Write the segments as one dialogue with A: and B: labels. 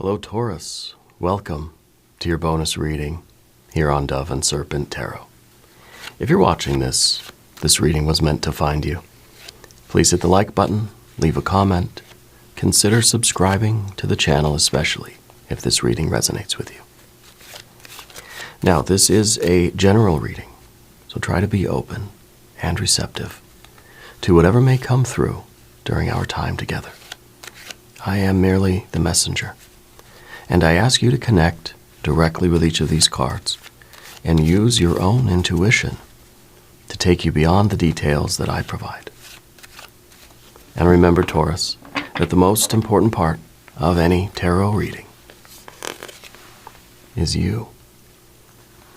A: Hello, Taurus. Welcome to your bonus reading here on Dove and Serpent Tarot. If you're watching this reading was meant to find you. Please hit the like button, leave a comment, consider subscribing to the channel, especially if this reading resonates with you. Now, this is a general reading, so try to be open and receptive to whatever may come through during our time together. I am merely the messenger, and I ask you to connect directly with each of these cards and use your own intuition to take you beyond the details that I provide. And remember, Taurus, that the most important part of any tarot reading is you.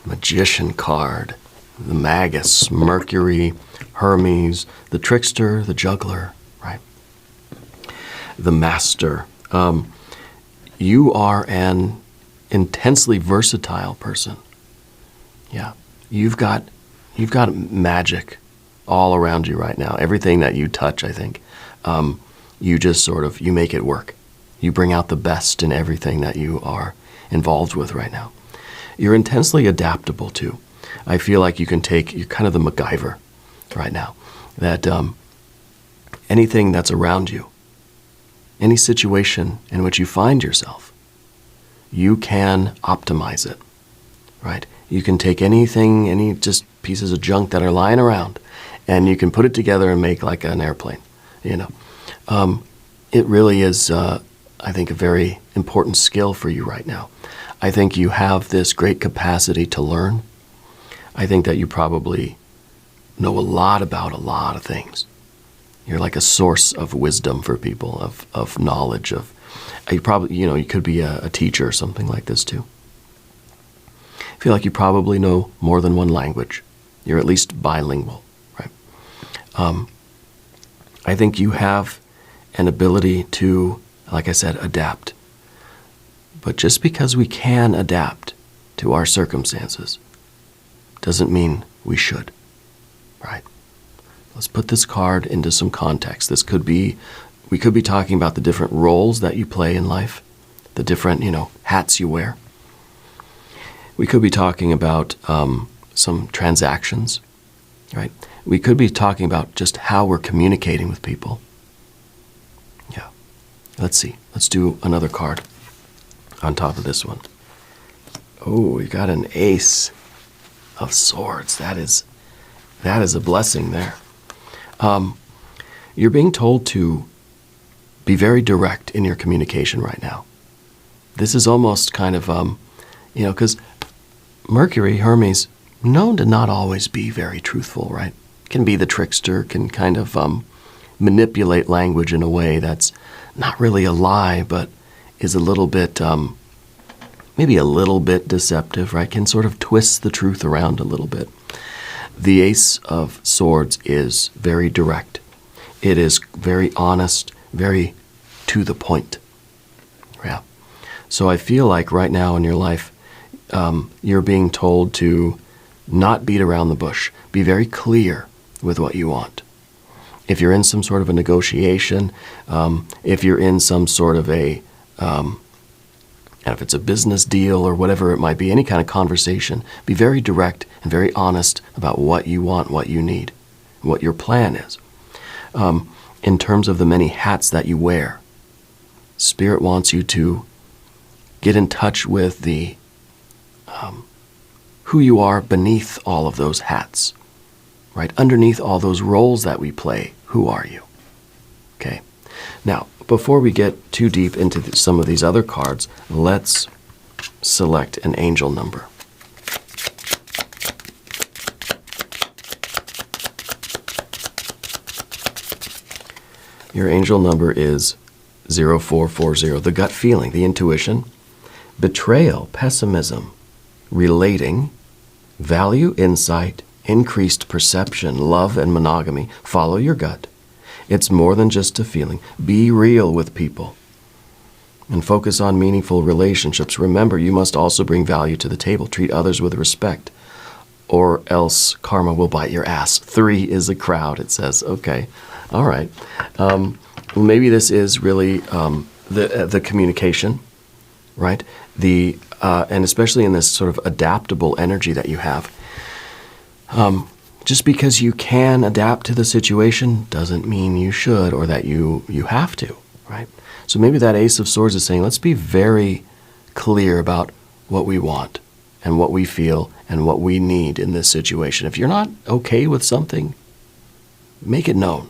A: Magician card, the Magus, Mercury, Hermes, the trickster, the juggler, right? The master. You are an intensely versatile person. Yeah, you've got magic all around you right now. Everything that you touch, I think, you just you make it work. You bring out the best in everything that you are involved with right now. You're intensely adaptable too. I feel like you're kind of the MacGyver right now. That anything that's around you, any situation in which you find yourself, you can optimize it, right? You can take anything, any just pieces of junk that are lying around, and you can put it together and make like an airplane, you know. It really is, I think, a very important skill for you right now. I think you have this great capacity to learn. I think that you probably know a lot about a lot of things. You're like a source of wisdom for people, of knowledge. You probably, you could be a teacher or something like this too. I feel like you probably know more than one language. You're at least bilingual, right? I think you have an ability to, like I said, adapt. But just because we can adapt to our circumstances doesn't mean we should, right? Let's put this card into some context. We could be talking about the different roles that you play in life, the different, hats you wear. We could be talking about some transactions, right? We could be talking about just how we're communicating with people. Yeah. Let's see. Let's do another card on top of this one. Oh, you got an Ace of Swords. That is a blessing there. You're being told to be very direct in your communication right now. This is almost kind of, because Mercury, Hermes, known to not always be very truthful, right? Can be the trickster, can kind of manipulate language in a way that's not really a lie, but is a little bit, maybe a little bit deceptive, right? Can sort of twist the truth around a little bit. The Ace of Swords is very direct. It is very honest, very to the point. Yeah. So I feel like right now in your life, you're being told to not beat around the bush. Be very clear with what you want. If you're in some sort of a negotiation, if you're in some sort of and if it's a business deal or whatever it might be, any kind of conversation, be very direct and very honest about what you want, what you need, what your plan is. In terms of the many hats that you wear, Spirit wants you to get in touch with the who you are beneath all of those hats, right? Underneath all those roles that we play, who are you? Okay. Now, before we get too deep into some of these other cards, let's select an angel number. Your angel number is 0440. The gut feeling, the intuition, betrayal, pessimism, relating, value, insight, increased perception, love, and monogamy. Follow your gut. It's more than just a feeling. Be real with people and focus on meaningful relationships. Remember, you must also bring value to the table. Treat others with respect, or else karma will bite your ass. 3 is a crowd, it says. Okay, all right. Maybe this is really the communication right? And especially in this sort of adaptable energy that you have. Just because you can adapt to the situation doesn't mean you should or that you have to, right? So maybe that Ace of Swords is saying, let's be very clear about what we want and what we feel and what we need in this situation. If you're not okay with something, make it known,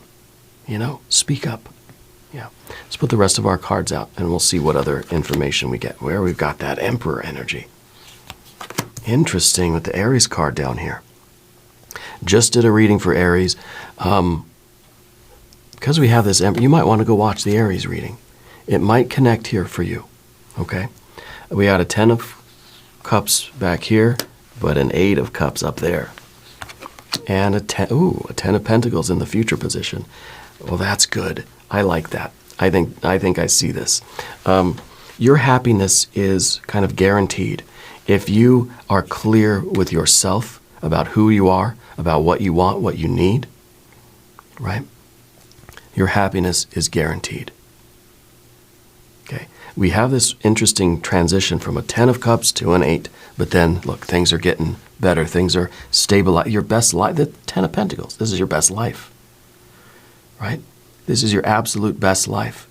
A: speak up. Yeah. Let's put the rest of our cards out and we'll see what other information we get. Where we've got that Emperor energy. Interesting with the Aries card down here. Just did a reading for Aries. Because we have this Emperor, you might want to go watch the Aries reading. It might connect here for you, okay? We had a 10 of Cups back here, but an 8 of Cups up there. And a 10 of Pentacles in the future position. Well, that's good. I like that. I think I see this. Your happiness is kind of guaranteed if you are clear with yourself about who you are, about what you want, what you need, right? Your happiness is guaranteed. Okay. We have this interesting transition from a 10 of Cups to an 8, but then, look, things are getting better. Things are stabilized. Your best life, the 10 of Pentacles, this is your best life, right? This is your absolute best life.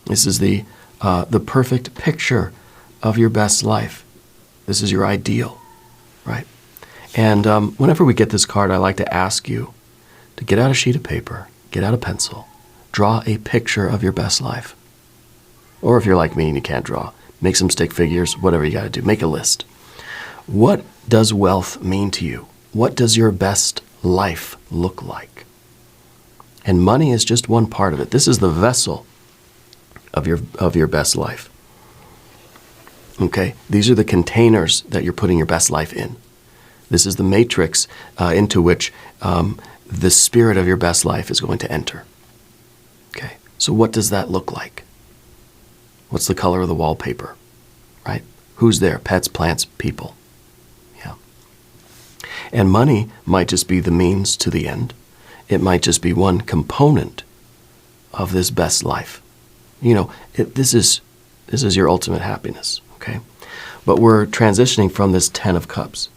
A: This is the perfect picture of your best life. This is your ideal, right? And whenever we get this card, I like to ask you to get out a sheet of paper, get out a pencil, draw a picture of your best life. Or if you're like me and you can't draw, make some stick figures, whatever you got to do. Make a list. What does wealth mean to you? What does your best life look like? And money is just one part of it. This is the vessel of your best life. Okay? These are the containers that you're putting your best life in. This is the matrix into which the spirit of your best life is going to enter. Okay? So what does that look like? What's the color of the wallpaper? Right? Who's there? Pets, plants, people. Yeah. And money might just be the means to the end. It might just be one component of this best life. This is your ultimate happiness, okay? But we're transitioning from this 10 of Cups.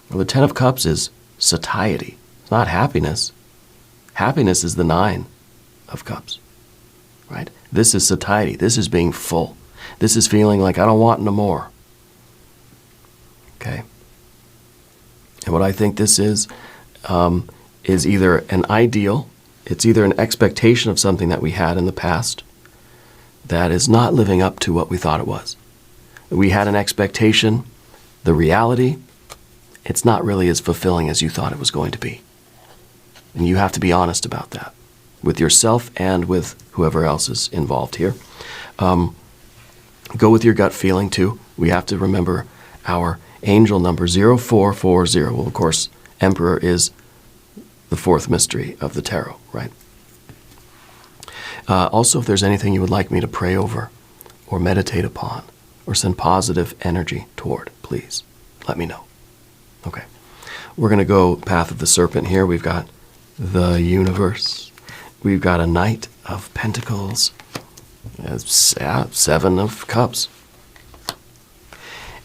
A: Well, the 10 of Cups is satiety. It's not happiness. Happiness is the 9 of Cups, right? This is satiety. This is being full. This is feeling like I don't want no more, okay? And what I think this is either an ideal, it's either an expectation of something that we had in the past that is not living up to what we thought it was. We had an expectation, the reality, it's not really as fulfilling as you thought it was going to be. And you have to be honest about that with yourself and with whoever else is involved here. Go with your gut feeling too. We have to remember our angel number 0440. Well, of course, Emperor is the fourth mystery of the tarot, right? Also, if there's anything you would like me to pray over or meditate upon or send positive energy toward, please let me know. Okay. We're going to go path of the serpent here. We've got the universe. We've got a Knight of Pentacles. 7 of Cups.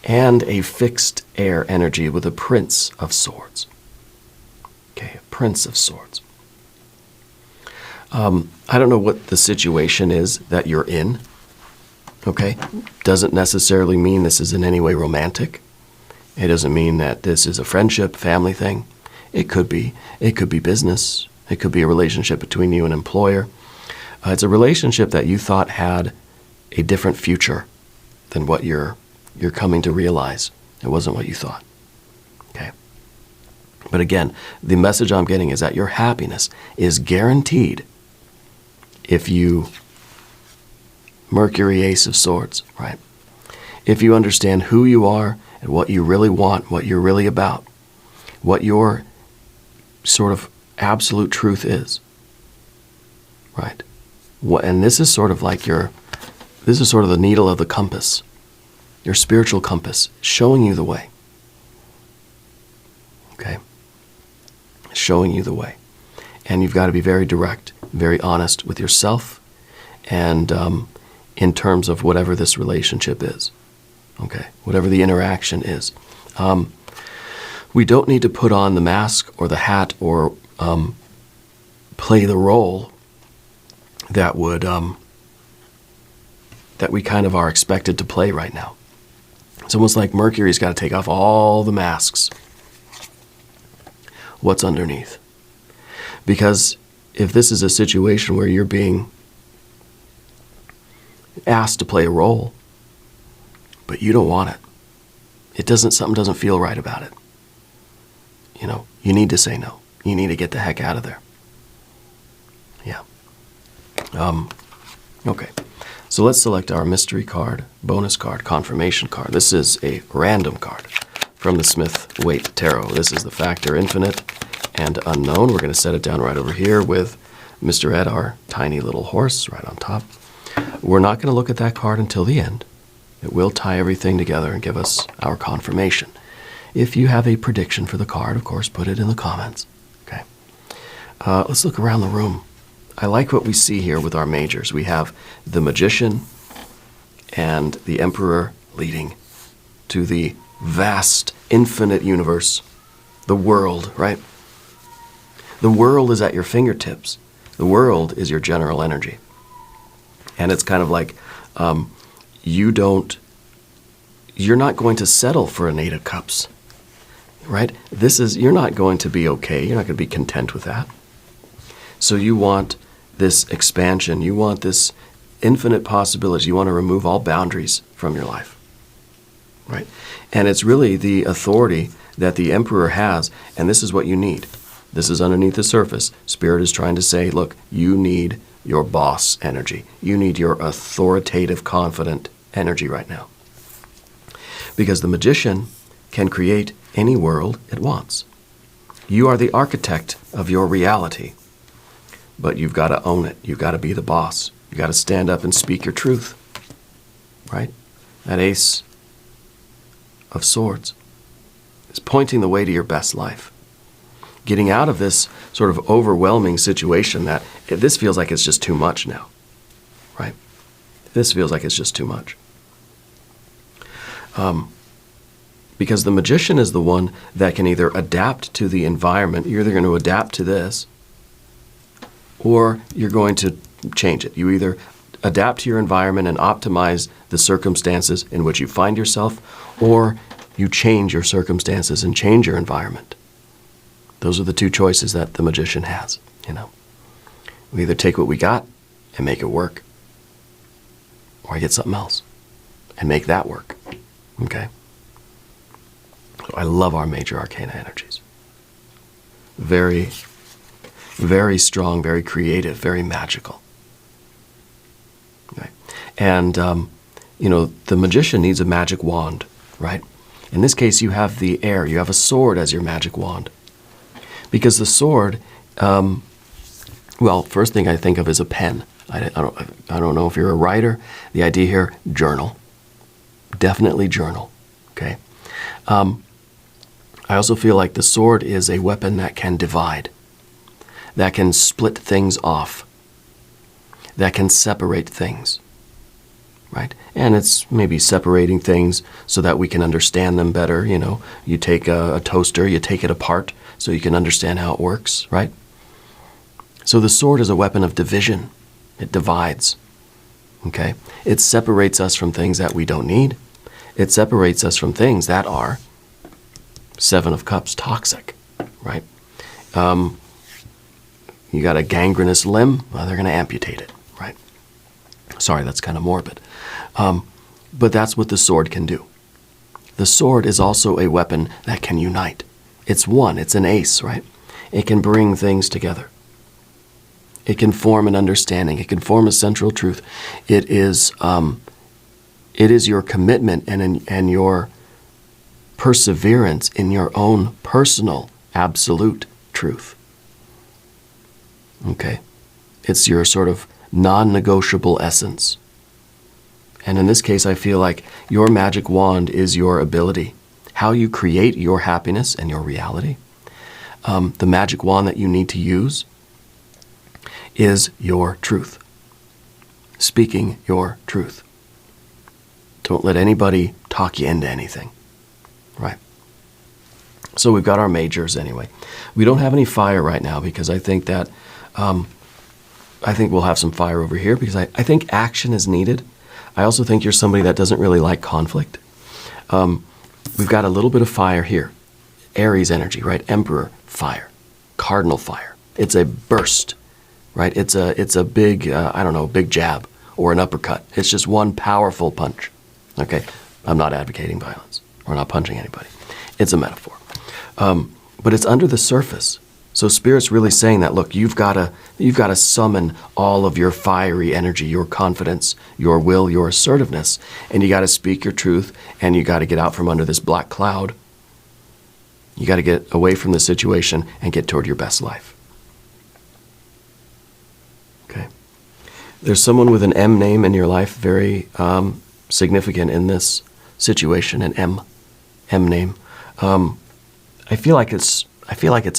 A: And a fixed air energy with a Prince of Swords. Okay, a Prince of Swords. I don't know what the situation is that you're in, okay? Doesn't necessarily mean this is in any way romantic. It doesn't mean that this is a friendship, family thing. It could be. It could be business. It could be a relationship between you and an employer. It's a relationship that you thought had a different future than what you're coming to realize. It wasn't what you thought, okay? But again, the message I'm getting is that your happiness is guaranteed if you, Mercury, Ace of Swords, right? If you understand who you are and what you really want, what you're really about, what your sort of absolute truth is, right? And this is sort of like this is sort of the needle of the compass, your spiritual compass, showing you the way, okay? Showing you the way. And you've got to be very direct, very honest with yourself, and in terms of whatever this relationship is. Okay, whatever the interaction is. We don't need to put on the mask or the hat or play the role that would that we kind of are expected to play right now. It's almost like Mercury's got to take off all the masks. What's underneath? Because if this is a situation where you're being asked to play a role, but you don't want it, something doesn't feel right about it. You know, you need to say no. You need to get the heck out of there. Yeah. Okay. So let's select our mystery card, bonus card, confirmation card. This is a random card from the Smith-Waite Tarot. This is the factor infinite and unknown. We're going to set it down right over here with Mr. Ed, our tiny little horse, right on top. We're not going to look at that card until the end. It will tie everything together and give us our confirmation. If you have a prediction for the card, of course, put it in the comments. Okay. Let's look around the room. I like what we see here with our majors. We have the Magician and the Emperor leading to the vast, infinite universe, the world, right? The world is at your fingertips. The world is your general energy. And it's kind of like you're not going to settle for an 8 of Cups, right? You're not going to be okay. You're not going to be content with that. So you want this expansion. You want this infinite possibilities. You want to remove all boundaries from your life, right? And it's really the authority that the Emperor has, and this is what you need. This is underneath the surface. Spirit is trying to say, look, you need your boss energy. You need your authoritative, confident energy right now. Because the Magician can create any world it wants. You are the architect of your reality. But you've got to own it. You've got to be the boss. You've got to stand up and speak your truth, right? That Ace of Swords is pointing the way to your best life. Getting out of this sort of overwhelming situation that this feels like it's just too much now, right? This feels like it's just too much. Because the Magician is the one that can either adapt to the environment. You're either going to adapt to this, or you're going to change it. You either adapt to your environment and optimize the circumstances in which you find yourself, or you change your circumstances and change your environment. Those are the two choices that the Magician has, you know. We either take what we got and make it work, or I get something else and make that work, okay? So I love our major arcana energies. Very, very strong, very creative, very magical. Right? And, you know, the Magician needs a magic wand, right? In this case, you have the air. You have a sword as your magic wand. Because the sword, well, first thing I think of is a pen. I don't know if you're a writer. The idea here, journal. Definitely journal, okay? I also feel like the sword is a weapon that can divide, that can split things off, that can separate things, right? And it's maybe separating things so that we can understand them better. You know, you take a toaster, you take it apart so you can understand how it works, right? So the sword is a weapon of division. It divides, okay? It separates us from things that we don't need. It separates us from things that are 7 of Cups toxic, right? You got a gangrenous limb, well, they're going to amputate it, right? Sorry, that's kind of morbid. But that's what the sword can do. The sword is also a weapon that can unite. It's one, it's an ace, right? It can bring things together. It can form an understanding. It can form a central truth. It is your commitment and your perseverance in your own personal absolute truth. Okay? It's your sort of non-negotiable essence. And in this case, I feel like your magic wand is your ability, how you create your happiness and your reality. The magic wand that you need to use is your truth. speaking your truth. Don't let anybody talk you into anything, right? So we've got our majors anyway. We don't have any fire right now because I think that, I think we'll have some fire over here because I think action is needed. I also think you're somebody that doesn't really like conflict. We've got a little bit of fire here. Aries energy, right? Emperor fire, cardinal fire. It's a burst, right? It's a big, I don't know, big jab or an uppercut. It's just one powerful punch. Okay, I'm not advocating violence. We're not punching anybody. It's a metaphor. But it's under the surface. So Spirit's really saying that, look, you've got to summon all of your fiery energy, your confidence, your will, your assertiveness, and you got to speak your truth, and you got to get out from under this black cloud. You got to get away from the situation and get toward your best life. Okay. There's someone with an M name in your life, very significant in this situation, an M name. I feel like it's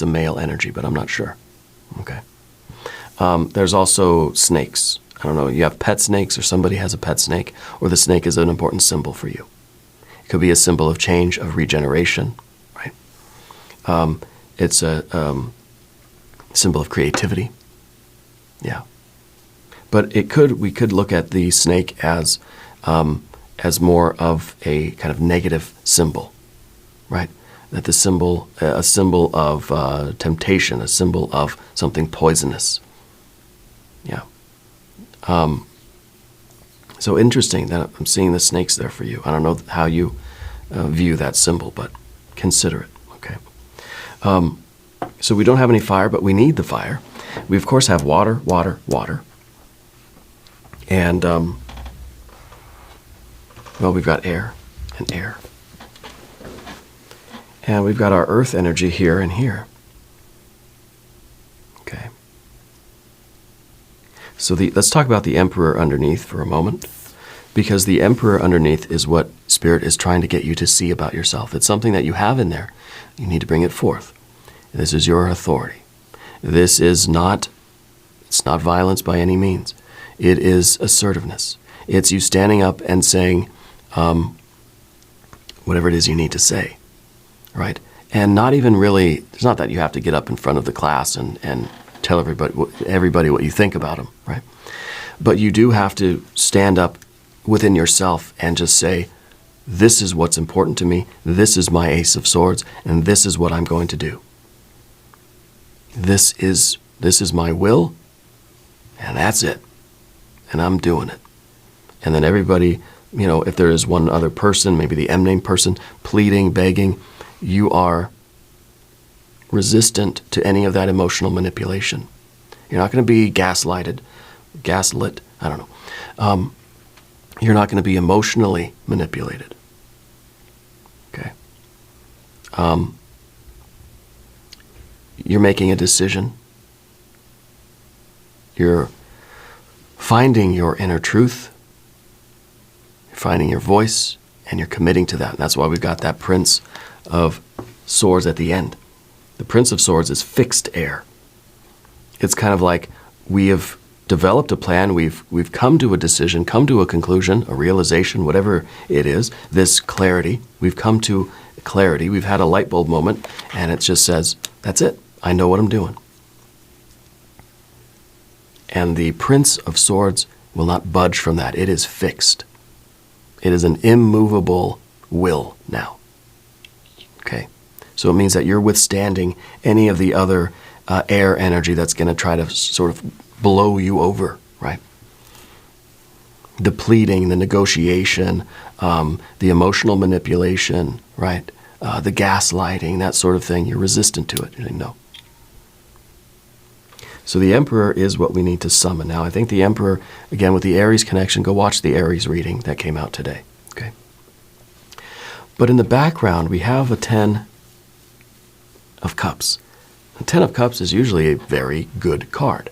A: a male energy, but I'm not sure. Okay. There's also snakes. I don't know, you have pet snakes or somebody has a pet snake, or the snake is an important symbol for you. It could be a symbol of change, of regeneration, right? It's a symbol of creativity. Yeah. But we could look at the snake as more of a kind of negative symbol, right? That a symbol of temptation, a symbol of something poisonous. Yeah. So interesting that I'm seeing the snakes there for you. I don't know how you view that symbol, but consider it. Okay. So we don't have any fire, but we need the fire. We of course have water, water, water, and well, we've got air and air. And we've got our earth energy here and here. Okay. So let's talk about the emperor underneath for a moment, because the emperor underneath is what Spirit is trying to get you to see about yourself. It's something that you have in there. You need to bring it forth. This is your authority. This is not, it's not violence by any means. It is assertiveness. It's you standing up and saying whatever it is you need to say. Right? And not even really, it's not that you have to get up in front of the class and tell everybody what you think about them, right? But you do have to stand up within yourself and just say, this is what's important to me, this is my Ace of Swords, and this is what I'm going to do. This is my will, and that's it. And I'm doing it. And then everybody, if there is one other person, maybe the M-name person, pleading, begging, you are resistant to any of that emotional manipulation. You're not going to be gaslit, I don't know. You're not going to be emotionally manipulated. Okay. You're making a decision. You're finding your inner truth. You're finding your voice, and you're committing to that. And that's why we've got that Prince of Swords at the end. The Prince of Swords is fixed air. It's kind of like we have developed a plan, we've come to a decision, come to a conclusion, a realization, whatever it is, this clarity, we've come to clarity, we've had a light bulb moment, and it just says, that's it, I know what I'm doing. And the Prince of Swords will not budge from that. It is fixed. It is an immovable will now. Okay, so it means that you're withstanding any of the other air energy that's going to try to sort of blow you over, right? The pleading, the negotiation, the emotional manipulation, right? The gaslighting, that sort of thing. You're resistant to it. You're like, no. So the Emperor is what we need to summon. Now, I think the Emperor, again, with the Aries connection, go watch the Aries reading that came out today. Okay. But in the background, we have a 10 of Cups. The 10 of Cups is usually a very good card.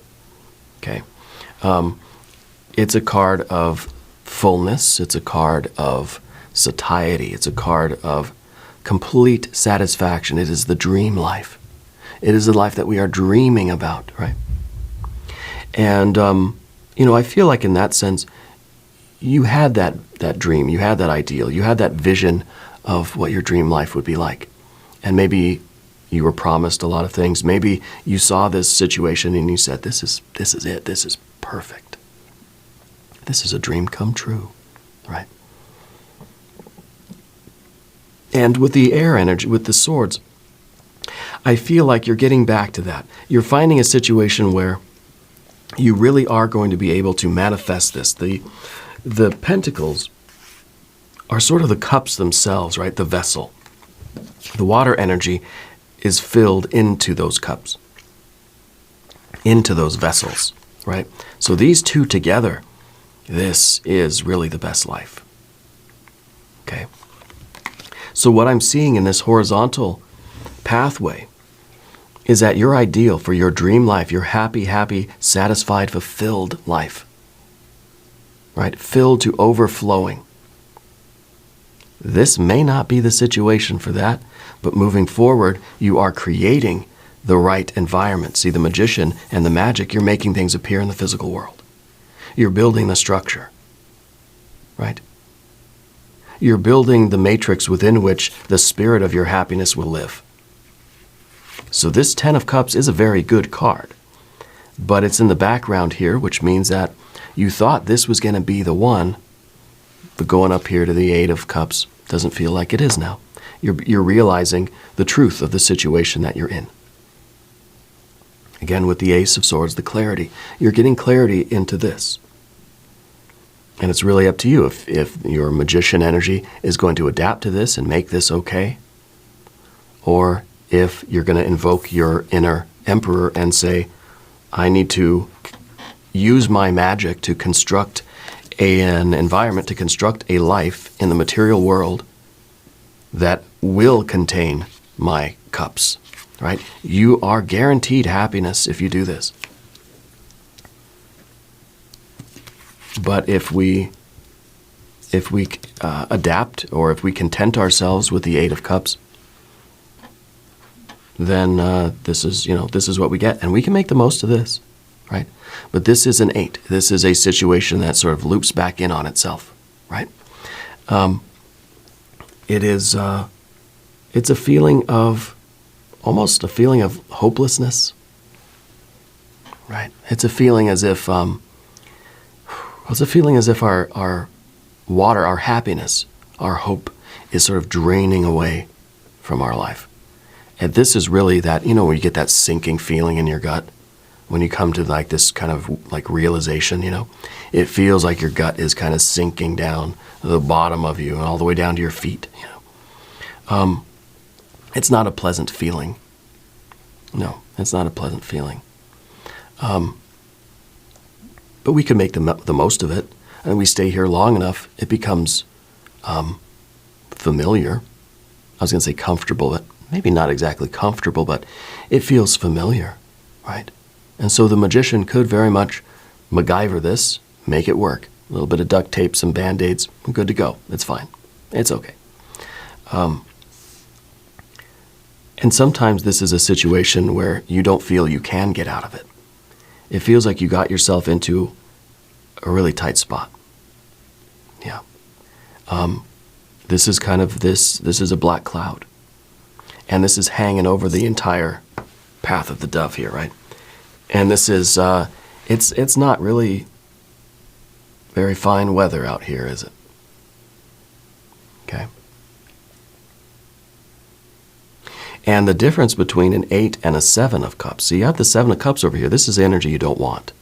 A: Okay. It's a card of fullness. It's a card of satiety. It's a card of complete satisfaction. It is the dream life. It is the life that we are dreaming about, right? And I feel like in that sense, you had that dream, you had that ideal, you had that vision of what your dream life would be like. And maybe you were promised a lot of things. Maybe you saw this situation and you said, this is it, this is perfect. This is a dream come true, right? And with the air energy, with the swords, I feel like you're getting back to that. You're finding a situation where you really are going to be able to manifest this. The pentacles are sort of the cups themselves, right? The vessel. The water energy is filled into those cups, into those vessels, right? So these two together, this is really the best life. Okay? So what I'm seeing in this horizontal pathway is that your ideal for your dream life, your happy, satisfied, fulfilled life, right? Filled to overflowing. This may not be the situation for that, but moving forward, you are creating the right environment. See, the magician and the magic, you're making things appear in the physical world. You're building the structure, right? You're building the matrix within which the spirit of your happiness will live. So this Ten of Cups is a very good card, but it's in the background here, which means that you thought this was going to be the one, but going up here to the Eight of Cups doesn't feel like it is now. You're realizing the truth of the situation that you're in. Again, with the Ace of Swords, the clarity. You're getting clarity into this. And it's really up to you if your magician energy is going to adapt to this and make this okay, or if you're going to invoke your inner emperor and say, I need to use my magic to construct an environment, to construct a life in the material world that will contain my cups, right? You are guaranteed happiness if you do this. But if we adapt, or if we content ourselves with the Eight of Cups, then this is what we get, and we can make the most of this, right? But this is an 8. This is a situation that sort of loops back in on itself, right? It's a feeling of, almost a feeling of hopelessness, right? It's a feeling as if our water, our happiness, our hope is sort of draining away from our life. And this is really that, when you get that sinking feeling in your gut, when you come to like this kind of like realization, it feels like your gut is kind of sinking down to the bottom of you and all the way down to your feet, It's not a pleasant feeling. No, it's not a pleasant feeling. But we can make the most of it, and we stay here long enough, it becomes familiar. I was going to say comfortable, but maybe not exactly comfortable, but it feels familiar, right? And so the magician could very much MacGyver this, make it work. A little bit of duct tape, some Band-Aids, I'm good to go. It's fine. It's okay. And sometimes this is a situation where you don't feel you can get out of it. It feels like you got yourself into a really tight spot. Yeah. This is kind of this is a black cloud. And this is hanging over the entire path of the dove here, right? And this is, it's not really very fine weather out here, is it? Okay. And the difference between an 8 and a 7 of Cups. So you have the 7 of Cups over here. This is energy you don't want.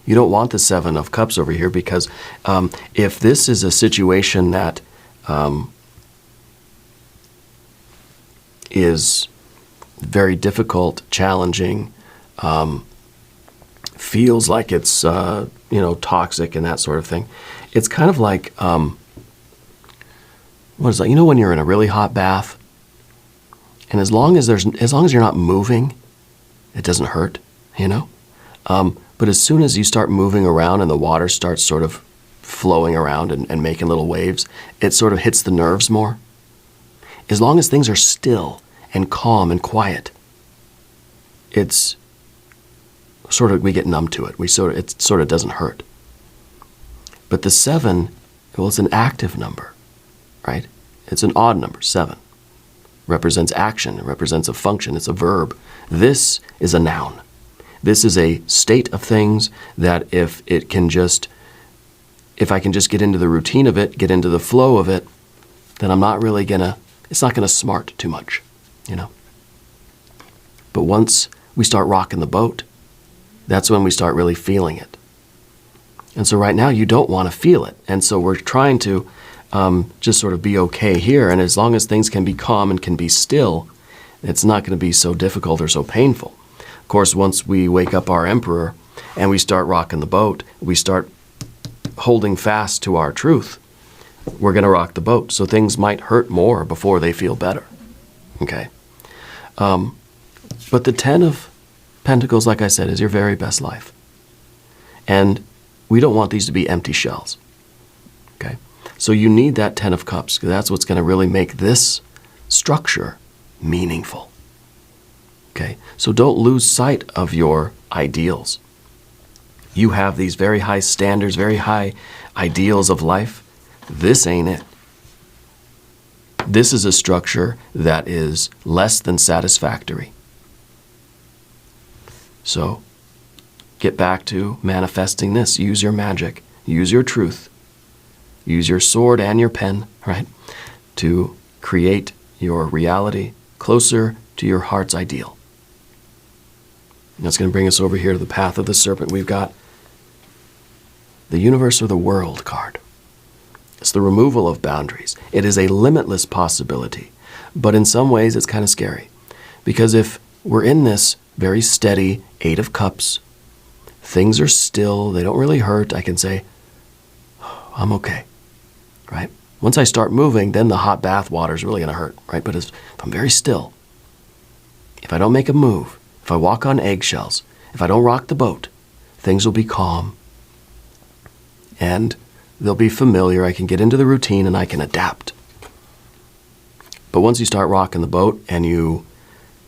A: You don't want the 7 of Cups over here because if this is a situation that is very difficult, challenging, feels like it's toxic and that sort of thing. It's kind of like what is that? When you're in a really hot bath, and as long as you're not moving, it doesn't hurt, But as soon as you start moving around and the water starts sort of flowing around and making little waves, it sort of hits the nerves more. As long as things are still and calm and quiet, it's we get numb to it. It sort of doesn't hurt. But the 7, well, it's an active number, right? It's an odd number, 7. Represents action, it represents a function, it's a verb. This is a noun. This is a state of things that if I can just get into the routine of it, get into the flow of it, then it's not gonna smart too much, you know? But once we start rocking the boat, that's when we start really feeling it. And so right now you don't want to feel it. And so we're trying to just sort of be okay here. And as long as things can be calm and can be still, it's not going to be so difficult or so painful. Of course, once we wake up our emperor and we start rocking the boat, we start holding fast to our truth, we're going to rock the boat. So things might hurt more before they feel better. Okay? But the 10 of Pentacles, like I said, is your very best life. And we don't want these to be empty shells. Okay? So you need that 10 of Cups, because that's what's going to really make this structure meaningful. Okay? So don't lose sight of your ideals. You have these very high standards, very high ideals of life. This ain't it. This is a structure that is less than satisfactory. So get back to manifesting this. Use your magic. Use your truth. Use your sword and your pen, right, to create your reality closer to your heart's ideal. That's going to bring us over here to the path of the serpent. We've got the universe or the world card. It's the removal of boundaries. It is a limitless possibility, but in some ways it's kind of scary, because if we're in this very steady 8 of Cups, things are still, they don't really hurt, I can say, oh, I'm okay, right? Once I start moving, then the hot bath water is really going to hurt, right? But if I'm very still, if I don't make a move, if I walk on eggshells, if I don't rock the boat, things will be calm and they'll be familiar. I can get into the routine and I can adapt. But once you start rocking the boat and you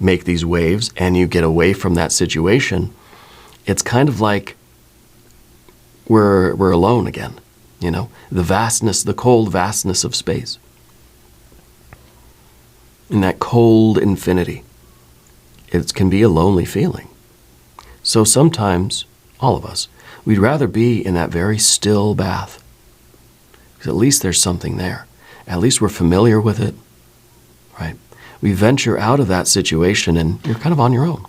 A: make these waves and you get away from that situation, it's kind of like we're alone again, you know? The vastness, the cold vastness of space. In that cold infinity, it can be a lonely feeling. So sometimes, all of us, we'd rather be in that very still bath, because at least there's something there. At least we're familiar with it, right? We venture out of that situation and you're kind of on your own,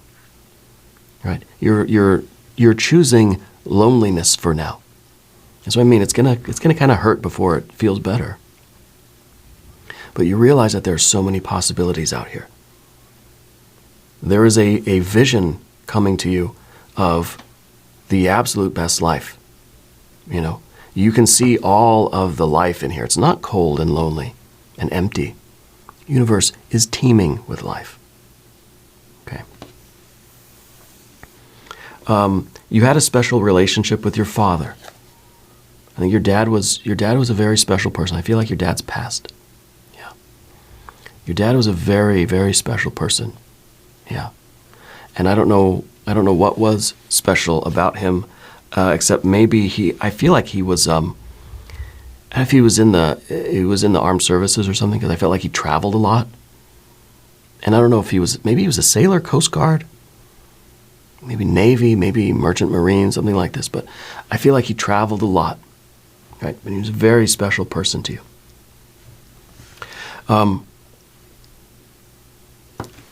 A: right? You're choosing loneliness for now. That's what I mean. It's gonna kind of hurt before it feels better. But you realize that there are so many possibilities out here. There is a vision coming to you of the absolute best life. You know, you can see all of the life in here. It's not cold and lonely and empty. The universe is teeming with life. Okay. You had a special relationship with your father. I think your dad was a very special person. I feel like your dad's passed. Yeah. Your dad was a very, very special person. Yeah. And I don't know what was special about him, except maybe I feel like he was, if he was in the armed services or something, because I felt like he traveled a lot. And I don't know if maybe he was a sailor, Coast Guard, maybe Navy, maybe Merchant Marine, something like this. But I feel like he traveled a lot, right? And he was a very special person to you.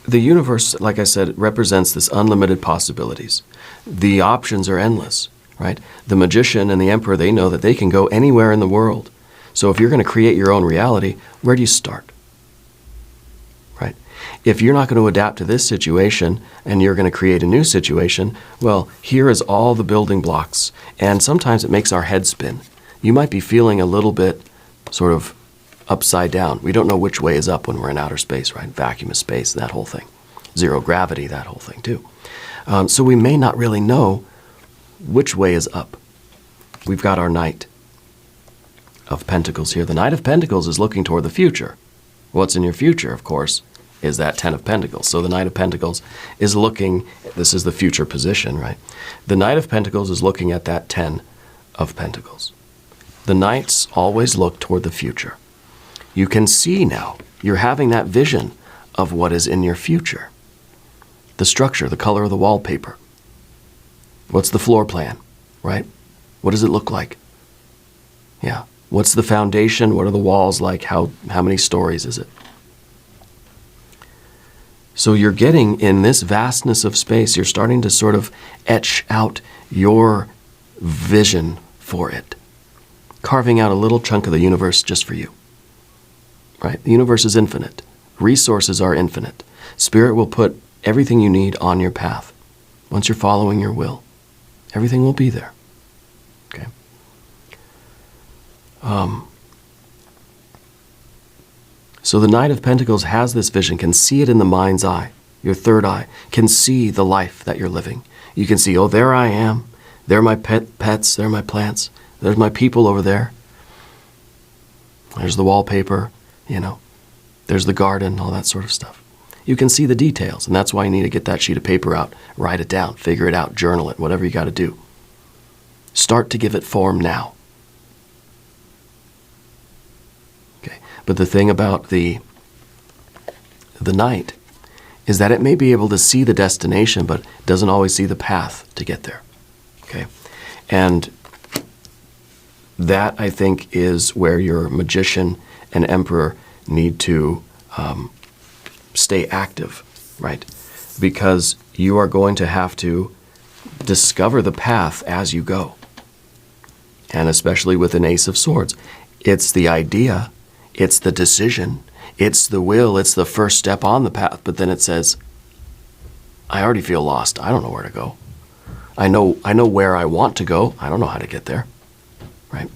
A: The universe, like I said, represents this unlimited possibilities. The options are endless, right? The magician and the emperor, they know that they can go anywhere in the world. So if you're going to create your own reality, where do you start? Right? If you're not going to adapt to this situation and you're going to create a new situation, well, here is all the building blocks. And sometimes it makes our head spin. You might be feeling a little bit sort of upside down. We don't know which way is up when we're in outer space, right? Vacuum of space, that whole thing. Zero gravity, that whole thing too. So we may not really know which way is up. We've got our Knight of Pentacles here. The Knight of Pentacles is looking toward the future. What's in your future, of course? is that 10 of Pentacles. So the Knight of Pentacles is looking, this is the future position, right? The Knight of Pentacles is looking at that 10 of Pentacles. The Knights always look toward the future. You can see now, you're having that vision of what is in your future. The structure, the color of the wallpaper. What's the floor plan, right? What does it look like? Yeah. What's the foundation? What are the walls like? How many stories is it? So you're getting, in this vastness of space, you're starting to sort of etch out your vision for it. Carving out a little chunk of the universe just for you. Right? The universe is infinite. Resources are infinite. Spirit will put everything you need on your path. Once you're following your will, everything will be there. Okay? So the Knight of Pentacles has this vision, can see it in the mind's eye. Your third eye can see the life that you're living. You can see, oh, there I am. There are my pets. There are my plants. There's my people over there. There's the wallpaper, you know. There's the garden, all that sort of stuff. You can see the details, and that's why you need to get that sheet of paper out, write it down, figure it out, journal it, whatever you got to do. Start to give it form now. Okay. But the thing about the Knight is that it may be able to see the destination, but doesn't always see the path to get there. Okay. And that, I think, is where your Magician and Emperor need to stay active, right? Because you are going to have to discover the path as you go. And especially with an Ace of Swords, it's the idea, it's the decision, it's the will, it's the first step on the path, but then it says, I already feel lost. I don't know where to go. I know where I want to go. I don't know how to get there, right?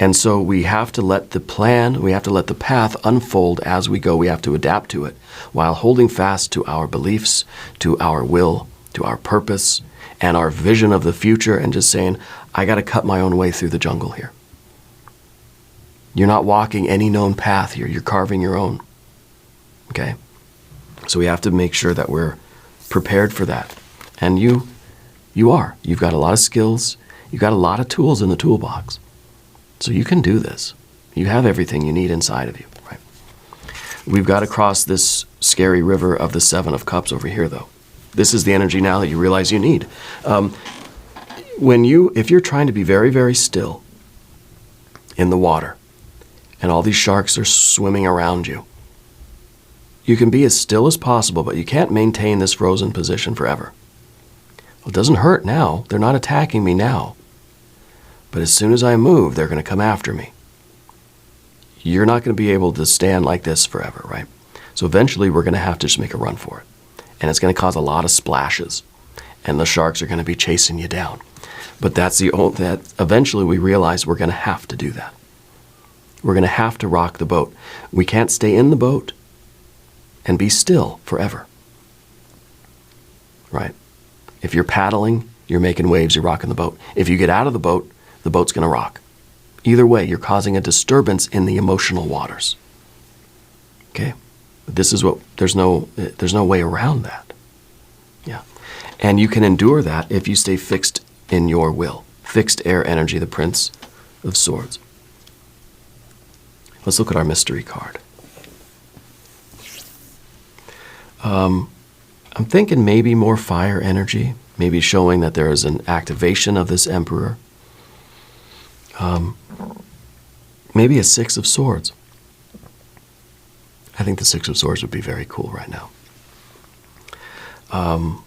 A: And so we have to let the plan, we have to let the path unfold as we go. We have to adapt to it while holding fast to our beliefs, to our will, to our purpose, and our vision of the future, and just saying, I got to cut my own way through the jungle here. You're not walking any known path here. You're carving your own. Okay? So we have to make sure that we're prepared for that. And you are. You've got a lot of skills. You've got a lot of tools in the toolbox. So you can do this. You have everything you need inside of you, right? We've got to cross this scary river of the Seven of Cups over here, though. This is the energy now that you realize you need. If you're trying to be very, very still in the water, and all these sharks are swimming around you, you can be as still as possible, but you can't maintain this frozen position forever. Well, it doesn't hurt now. They're not attacking me now. But as soon as I move, they're going to come after me. You're not going to be able to stand like this forever, right? So eventually we're going to have to just make a run for it. And it's going to cause a lot of splashes. And the sharks are going to be chasing you down. But that eventually we realize we're going to have to do that. We're going to have to rock the boat. We can't stay in the boat and be still forever. Right? If you're paddling, you're making waves, you're rocking the boat. If you get out of the boat's going to rock. Either way, you're causing a disturbance in the emotional waters. Okay? This is what, there's no way around that. Yeah. And you can endure that if you stay fixed in your will. Fixed air energy, the Prince of Swords. Let's look at our mystery card. I'm thinking maybe more fire energy, maybe showing that there is an activation of this Emperor. Maybe a Six of Swords. I think the Six of Swords would be very cool right now.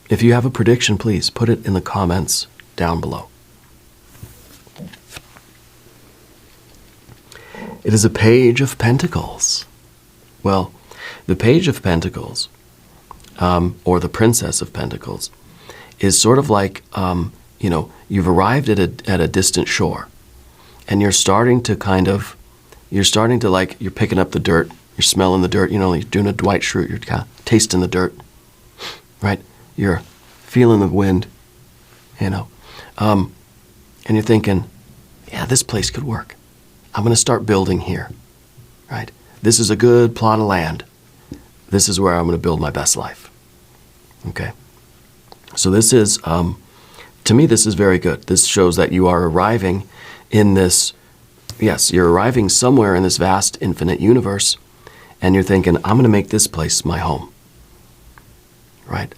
A: If you have a prediction, please put it in the comments down below. It is a Page of Pentacles. Well, the Page of Pentacles, or the Princess of Pentacles, is sort of like, you've arrived at a distant shore, and you're starting to you're picking up the dirt, you're smelling the dirt, you're doing a Dwight Schrute, you're kind of tasting the dirt, right? You're feeling the wind, and you're thinking, yeah, this place could work. I'm going to start building here, right? This is a good plot of land. This is where I'm going to build my best life. Okay? So this is, to me, this is very good. This shows that you are arriving in this, yes, you're arriving somewhere in this vast, infinite universe, and you're thinking, I'm going to make this place my home. Right?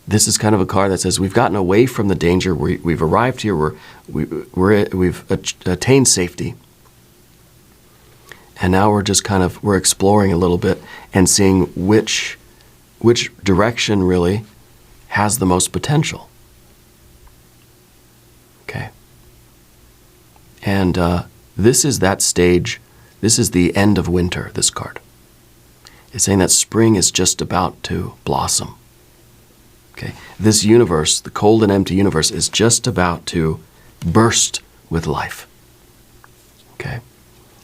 A: This is kind of a card that says we've gotten away from the danger. We've arrived here. We've attained safety. And now we're exploring a little bit and seeing which direction really has the most potential. Okay. And this is that stage. This is the end of winter, this card. It's saying that spring is just about to blossom. Okay. This universe, the cold and empty universe, is just about to burst with life. Okay.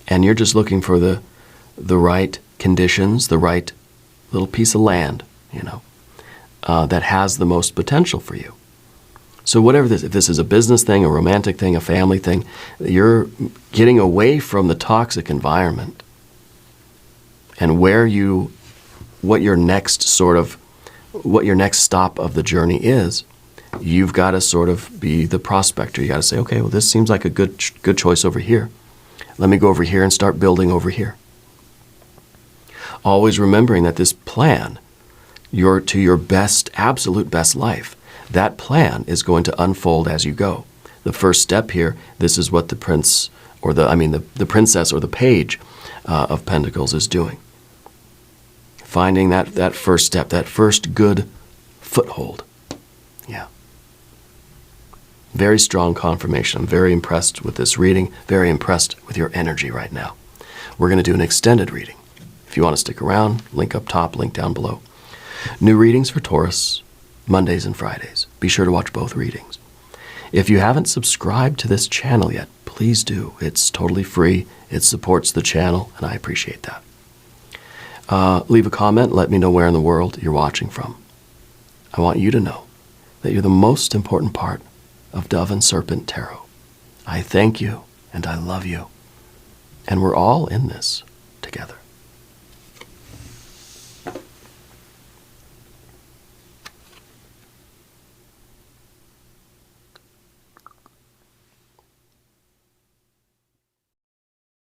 A: And you're just looking for the right conditions, the right little piece of land, that has the most potential for you. So whatever this, if this is a business thing, a romantic thing, a family thing, you're getting away from the toxic environment. And what your next stop of the journey is, you've got to sort of be the prospector. You got to say, okay, well, this seems like a good choice over here. Let me go over here and start building over here. Always remembering that this plan, to your best, absolute best life, that plan is going to unfold as you go. The first step here, this is what the prince, or the princess or the page of Pentacles is doing. Finding that first step, that first good foothold. Yeah. Very strong confirmation. I'm very impressed with this reading, very impressed with your energy right now. We're going to do an extended reading. If you want to stick around, link up top, link down below. New readings for Taurus, Mondays and Fridays. Be sure to watch both readings. If you haven't subscribed to this channel yet, please do. It's totally free. It supports the channel, and I appreciate that. Leave a comment. Let me know where in the world you're watching from. I want you to know that you're the most important part of Dove and Serpent Tarot. I thank you, and I love you. And we're all in this together.